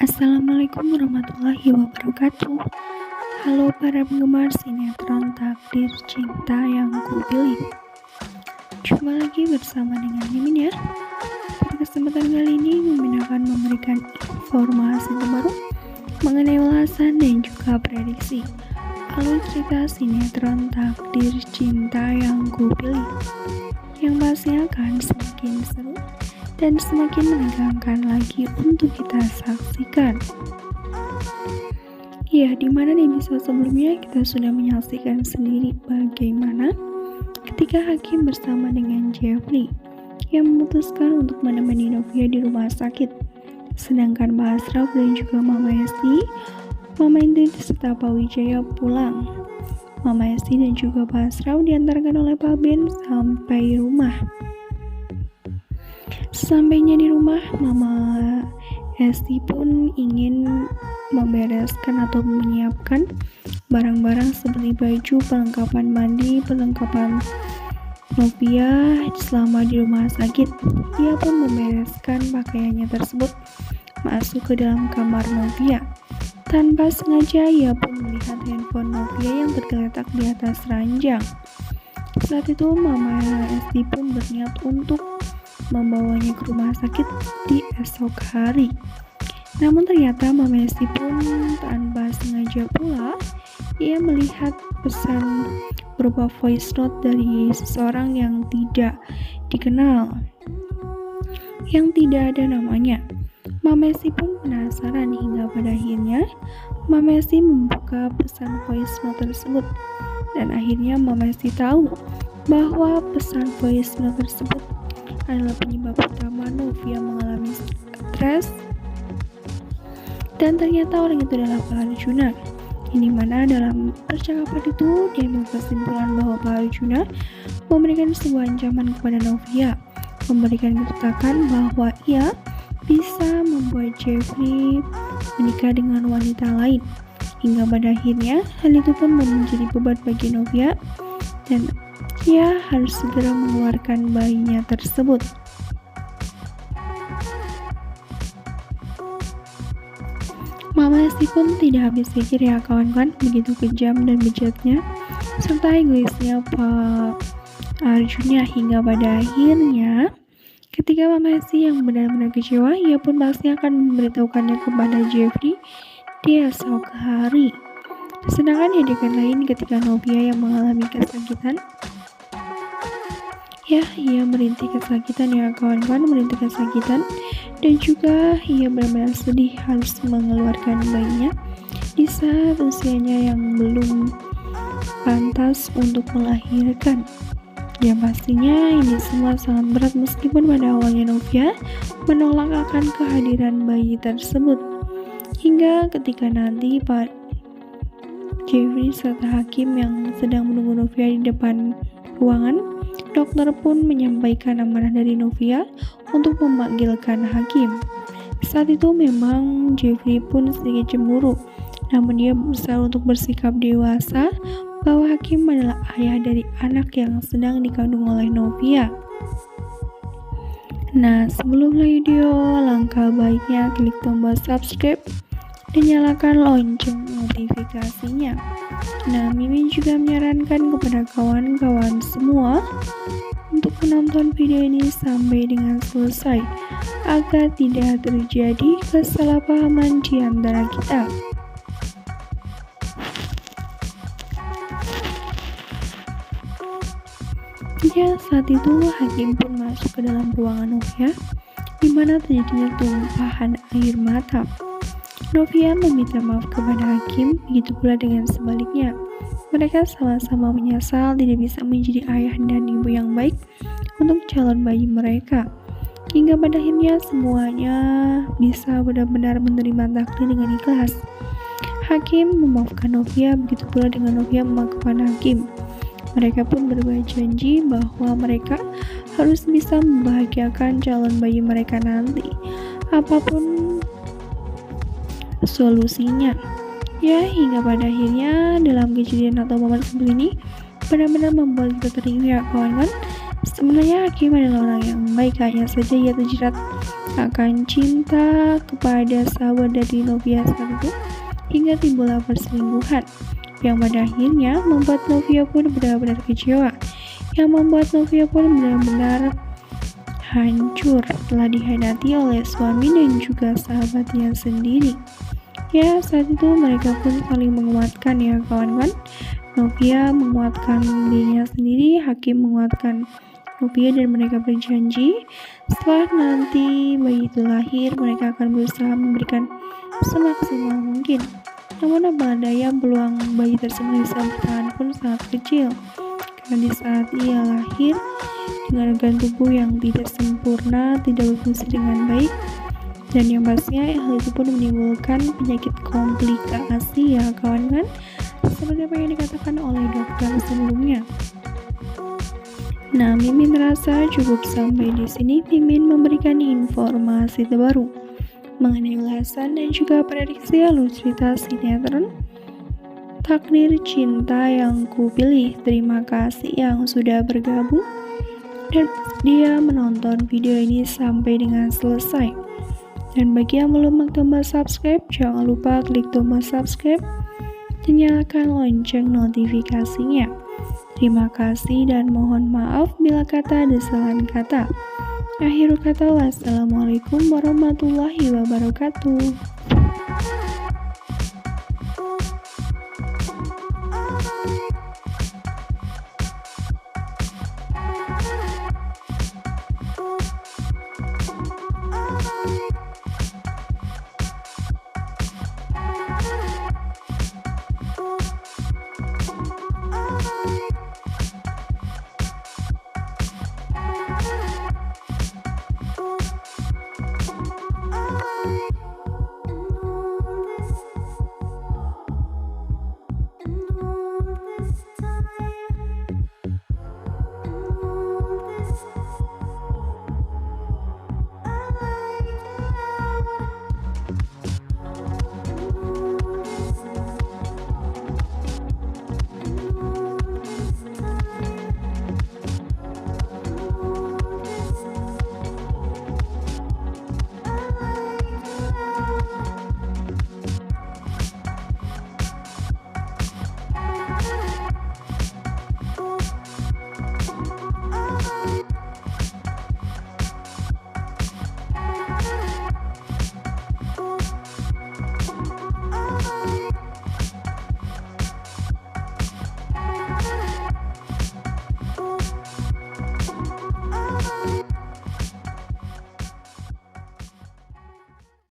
Assalamualaikum warahmatullahi wabarakatuh. Halo para penggemar sinetron Takdir Cinta yang Kupilih. Jumpa lagi bersama dengan Mimin ya. Pada kesempatan kali ini Mimin akan memberikan informasi terbaru mengenai ulasan dan juga prediksi alur cerita sinetron Takdir Cinta yang Kupilih, yang pastinya akan semakin seru dan semakin menegangkan lagi untuk kita saksikan. Ya, dimana di episode sebelumnya kita sudah menyaksikan sendiri bagaimana ketika Hakim bersama dengan Jeffrey yang memutuskan untuk menemani Novia di rumah sakit, sedangkan Pak Asraf dan juga Mama Esti, Mama Inti serta Pak Wijaya pulang. Mama Esti dan juga Pak Asraf diantarkan oleh Pak Ben sampai rumah. Sesampainya di rumah, Mama Esti pun ingin membereskan atau menyiapkan barang-barang seperti baju, perlengkapan mandi, perlengkapan Novia selama di rumah sakit. Ia pun membereskan pakaiannya tersebut masuk ke dalam kamar Novia. Tanpa sengaja, ia pun melihat handphone Novia yang tergeletak di atas ranjang. Saat itu, Mama Esti pun berniat untuk membawanya ke rumah sakit di esok hari. Namun ternyata Mama Esti pun tanpa sengaja pula, ia melihat pesan berupa voice note dari seseorang yang tidak dikenal, yang tidak ada namanya. Mama Esti pun penasaran hingga pada akhirnya Mama Esti membuka pesan voice note tersebut, dan akhirnya Mama Esti tahu bahwa pesan voice note tersebut adalah penyebab utama Novia mengalami stres, dan ternyata orang itu adalah Pak Arjuna. Ini mana dalam percakapan itu diambil kesimpulan bahwa Pak Arjuna memberikan sebuah ancaman kepada Novia, memberikan ketetakan bahwa ia bisa membuat Jeffrey menikah dengan wanita lain, hingga pada akhirnya hal itu pun menjadi beban bagi Novia dan ia harus segera mengeluarkan bayinya tersebut. Mama Esti pun tidak habis pikir ya kawan-kawan, begitu kejam dan bejatnya serta egoisnya Pak Arjuna, hingga pada akhirnya ketika Mama Esti yang benar-benar kecewa, ia pun pasti akan memberitahukannya kepada Jeffrey di esok hari. Sedangkan di adegan lain ketika Novia yang mengalami kesakitan, ya, ia merintih kesakitan ya kawan-kawan, merintih kesakitan, dan juga ia benar-benar sedih harus mengeluarkan bayinya di saat usianya yang belum pantas untuk melahirkan. Ya pastinya ini semua sangat berat meskipun pada awalnya Novia menolak akan kehadiran bayi tersebut. Hingga ketika nanti Pak Jeffrey serta Hakim yang sedang menunggu Novia di depan ruangan, dokter pun menyampaikan amanah dari Novia untuk memanggilkan Hakim. Saat itu memang Jeffrey pun sedikit cemburu, namun dia berusaha untuk bersikap dewasa bahwa Hakim adalah ayah dari anak yang sedang dikandung oleh Novia. Nah, sebelum video, langkah baiknya klik tombol subscribe dan nyalakan lonceng notifikasinya. Nah, Mimin juga menyarankan kepada kawan-kawan semua untuk menonton video ini sampai dengan selesai agar tidak terjadi kesalahpahaman di antara kita. Ya, saat itu Hakim pun masuk ke dalam ruangan Novia, di mana terjadinya tumpahan air mata. Novia meminta maaf kepada Hakim, begitu pula dengan sebaliknya. Mereka sama-sama menyesal tidak bisa menjadi ayah dan ibu yang baik untuk calon bayi mereka. Hingga pada akhirnya semuanya bisa benar-benar menerima takdir dengan ikhlas. Hakim memaafkan Novia, begitu pula dengan Novia memaafkan Hakim. Mereka pun berbuat janji bahwa mereka harus bisa membahagiakan calon bayi mereka nanti, apapun solusinya. Ya, hingga pada akhirnya dalam kejadian atau momen seperti ini benar-benar membuat kita terhibur ya kawan-kawan. Sebenarnya Hakim adalah orang yang baik, hanya saja ia terjerat akan cinta kepada sahabat dari Novia saat itu hingga timbullah perselingkuhan yang pada akhirnya membuat Novia pun benar-benar kecewa, yang membuat Novia pun benar-benar hancur telah dikhianati oleh suami dan juga sahabatnya sendiri. Ya, saat itu mereka pun saling menguatkan ya kawan-kawan. Novia menguatkan dirinya sendiri, Hakim menguatkan Novia, dan mereka berjanji setelah nanti bayi itu lahir mereka akan berusaha memberikan semaksimal mungkin. Namun apa daya, peluang bayi tersebut bisa bertahan pun sangat kecil karena di saat ia lahir dengan organ tubuh yang tidak sempurna, tidak berfungsi dengan baik, dan yang pastinya hal itu pun menimbulkan penyakit komplikasi ya kawan-kawan, seperti apa yang dikatakan oleh dokter sebelumnya. Nah, Mimin rasa cukup sampai di sini. Mimin memberikan informasi terbaru mengenai ulasan dan juga prediksi alur cerita sinetron Takdir Cinta Yang Kupilih. Terima kasih yang sudah bergabung dan dia menonton video ini sampai dengan selesai. Dan bagi yang belum tombol subscribe, jangan lupa klik tombol subscribe dan nyalakan lonceng notifikasinya. Terima kasih dan mohon maaf bila kata ada kesalahan kata. Akhirul kata, wassalamualaikum warahmatullahi wabarakatuh.